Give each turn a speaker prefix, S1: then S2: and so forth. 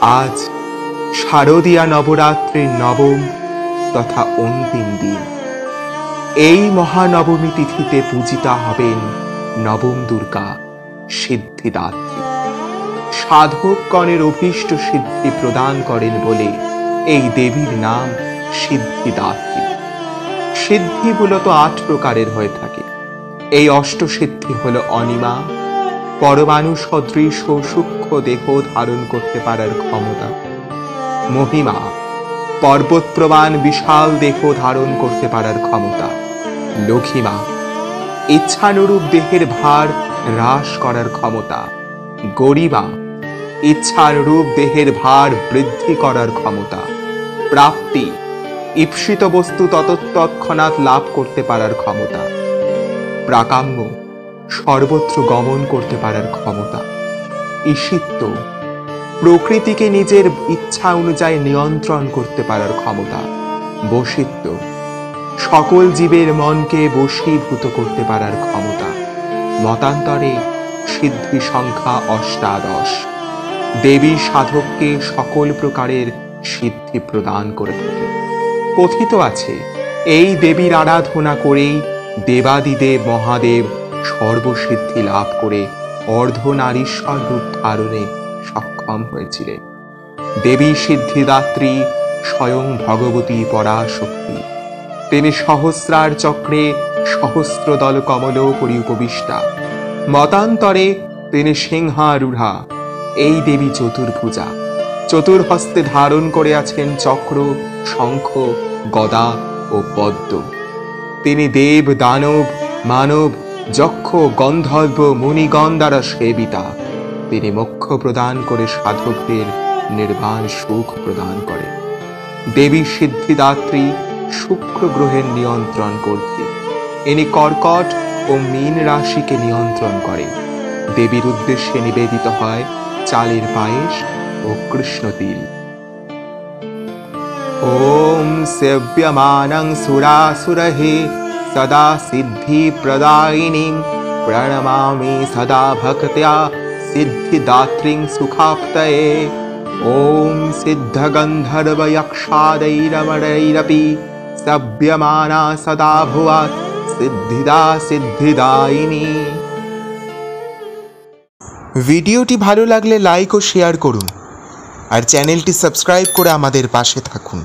S1: আজ শারদীয়া নবরাত্রির নবম তথা অন্তিম দিন। এই মহানবমী তিথিতে পূজিতা হবেন নবম দুর্গা সিদ্ধিদাত্রী। সাধকগণের অভীষ্ট সিদ্ধি প্রদান করেন বলে এই দেবীর নাম সিদ্ধিদাত্রী। সিদ্ধি মূলত ৮ প্রকারের হয়ে থাকে। এই অষ্টসিদ্ধি হল অনিমা, পরমাণু সদৃশ সূক্ষ্ম দেহ ধারণ করতে পারার ক্ষমতা; মহিমা, পর্বত প্রমাণ বিশাল দেহ ধারণ করতে পারার ক্ষমতা; লঘিমা, ইচ্ছানুরূপ দেহের ভার হ্রাস করার ক্ষমতা; গরিমা, ইচ্ছানুরূপ দেহের ভার বৃদ্ধি করার ক্ষমতা; প্রাপ্তি, ঈপ্সিত বস্তু তৎক্ষণাৎ লাভ করতে পারার ক্ষমতা; প্রাকাম্য, সর্বত্র গমন করতে পারার ক্ষমতা; ঈশিত্ব, প্রকৃতিকে নিজের ইচ্ছা অনুযায়ী নিয়ন্ত্রণ করতে পারার ক্ষমতা; বশিত্ব, সকল জীবের মনকে বশীভূত করতে পারার ক্ষমতা। মতান্তরে সিদ্ধি সংখ্যা ৮৮। দেবী সাধককে সকল প্রকারের সিদ্ধি প্রদান করে থাকে। কথিত আছে, এই দেবীর আরাধনা করেই দেবাদিদেব মহাদেব সর্বসিদ্ধি লাভ করে অর্ধনারীশ্বর রূপ ধারণে সক্ষম হয়েছিলেন। দেবী সিদ্ধিদাত্রী স্বয়ং ভগবতী পরাশক্তি। তিনি সহস্রার চক্রে সহস্রদল কমল পরি উপবিষ্টা। মতান্তরে তিনি সিংহারূঢ়া। এই দেবী চতুর্ভুজা। চতুর্হস্তে ধারণ করে আছেন চক্র, শঙ্খ, গদা ও পদ্ম। তিনি দেব, দানব, মানব, যক্ষ, গন্ধর্ব, মুনিগণ দ্বারা সেবিতা। তিনি মোক্ষ প্রদান করে সাধকদের নির্বাণ সুখ প্রদান করেন। দেবী সিদ্ধিদাত্রী শুক্র গ্রহের নিয়ন্ত্রণ করতে। ইনি কর্কট ও মীন রাশিকে নিয়ন্ত্রণ করেন। দেবীর উদ্দেশ্যে নিবেদিত হয় চালের পায়েস ও কৃষ্ণ তিল। ওম সেব্যমানং সুরাসুরহে সদা সিদ্ধি প্রদায়িনীং প্রণমামি সদা ভক্ত্যা সিদ্ধিদাত্রীং সুখাপ্তয়ে। ওম সিদ্ধগন্ধর্ব যক্ষাদৈরমরৈরপি সেব্যমানা সদা ভুয়াৎ সিদ্ধিদা সিদ্ধিদায়িনী। ভিডিওটি ভালো লাগলে লাইক ও শেয়ার করুন আর চ্যানেলটি সাবস্ক্রাইব করে আমাদের পাশে থাকুন।